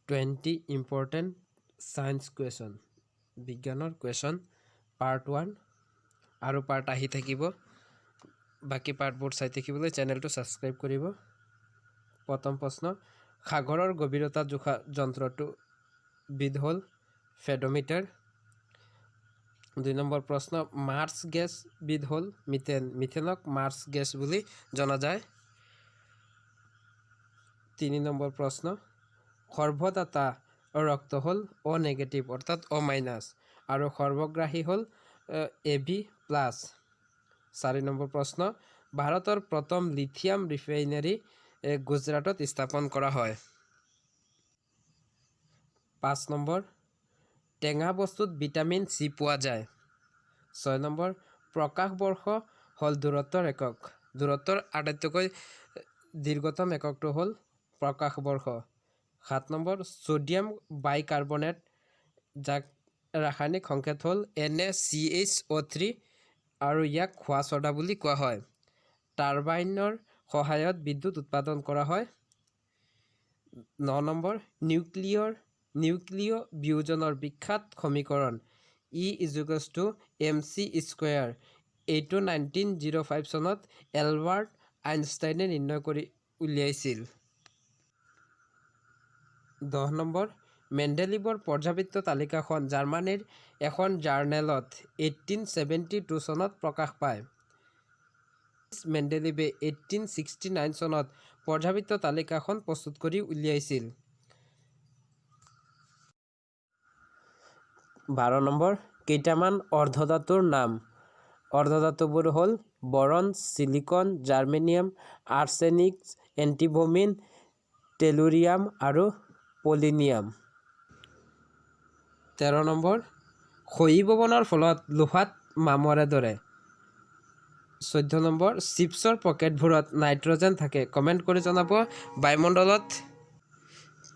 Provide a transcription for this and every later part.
20 important science question বিজ্ঞানৰ question part 1 আৰু part আহি থাকিব বাকি পাৰ্টবোৰ চাই থাকিবলৈ চেনেলটো সাবস্ক্ৰাইব কৰিব প্ৰথম প্ৰশ্ন সাগৰৰ গভীৰতা জোখা যন্ত্ৰটো বিধ হ'ল ফেডোমিটাৰ 2 নম্বৰ প্ৰশ্ন মাৰ্স গেছ বিধ হ'ল মিথেন মিথেনক মাৰ্স গেছ বুলি জনা যায় 3 নম্বৰ প্ৰশ্ন সৰ্বদাতা ৰক্ত হল O নেগেটিভ অৰ্থাৎ O মাইনাস আৰু সৰ্বগ্ৰাহী হল AB প্লাস 4 নম্বৰ প্ৰশ্ন ভাৰতৰ প্ৰথম লিথিয়াম ৰিফাইনাৰী গুজৰাটত স্থাপন কৰা হয় 5 নম্বৰ টেঙা বস্তুত ভিটামিন সি পোৱা যায় 6 নম্বৰ প্ৰকাশ বৰ্ষ হল দূৰত্বৰ একক দূৰত্বৰ আটাইতকৈ দীৰ্ঘতম এককটো হল প্ৰকাশ বৰ্ষ 7 নম্বৰ সোডিয়াম বাইকাৰ্বনেট যাক ৰাসায়নিক সংকেত হল NaCHO3 আৰু ইয়াক খোৱা ছডা বুলি কোৱা হয় টাৰবাইনৰ সহায়ত বিদ্যুৎ উৎপাদন কৰা হয় 9 নম্বৰ নিউক্লিয় বিয়োজনৰ বিখ্যাত সমীকৰণ E = mc² এইটো 1905 চনত এলবাৰ্ট আইনষ্টাইনে নিৰ্ণয় কৰি উলিয়াইছিল 10 নম্বৰ মেণ্ডেলিভৰ পৰ্যাবৃত্ত তালিকাখন জাৰ্মানীৰ এখন জাৰ্নেলত 1872 চনত প্ৰকাশ পায় মেণ্ডেলিভে 1869 চনত পৰ্যাবৃত্ত তালিকাখন প্ৰস্তুত কৰি উলিয়াইছিল 12 নম্বৰ কেইটামান অৰ্ধধাতুৰ নাম অৰ্ধধাতুবোৰ হ'ল boron silicon germanium arsenic antimony tellurium আৰু পলিনিয়াম 13 নম্বৰ ক্ষয়ীভৱনৰ ফলত লোহাত মামৰে ধৰে 14 নম্বৰ চিপছৰ পকেটবোৰত নাইট্ৰজেন থাকে কমেন্ট কৰি জনাব বায়ুমণ্ডলত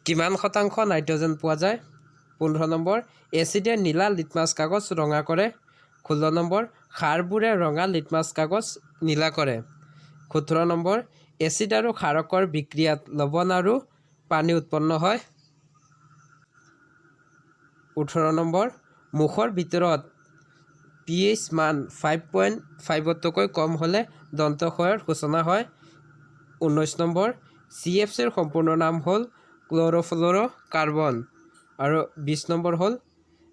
কিমান শতাংশ নাইট্ৰজেন পোৱা যায় 15 নম্বৰ এচিডে নীলা লিটমাছ কাগজ ৰঙা কৰে 16 নম্বৰ ক্ষাৰবোৰে ৰঙা লিটমাছ কাগজ নীলা কৰে 17 নম্বৰ এচিড আৰু ক্ষাৰকৰ বিক্ৰিয়াত লৱণ আৰু পানী উৎপন্ন হয় 18 নম্বৰ মুখৰ ভিতৰত pH মান 5.5তকৈ কম হলে দন্তক্ষয়ৰ সূচনা হয় 19 নম্বৰ CFCৰ সম্পূৰ্ণ নাম হ'ল ক্লৰ'ফ্লুৰ'কাৰ্বন আৰু 20 নম্বৰ হ'ল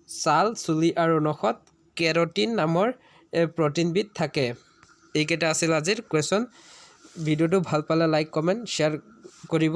ছাল চুলি আৰু নখত কেৰটিন নামৰ প্ৰটিনবিধ থাকে এইকেইটা আছিল আজিৰ কুৱেশ্যন ভিডিঅ'টো ভাল পালে লাইক কমেণ্ট শ্বেয়াৰ কৰিব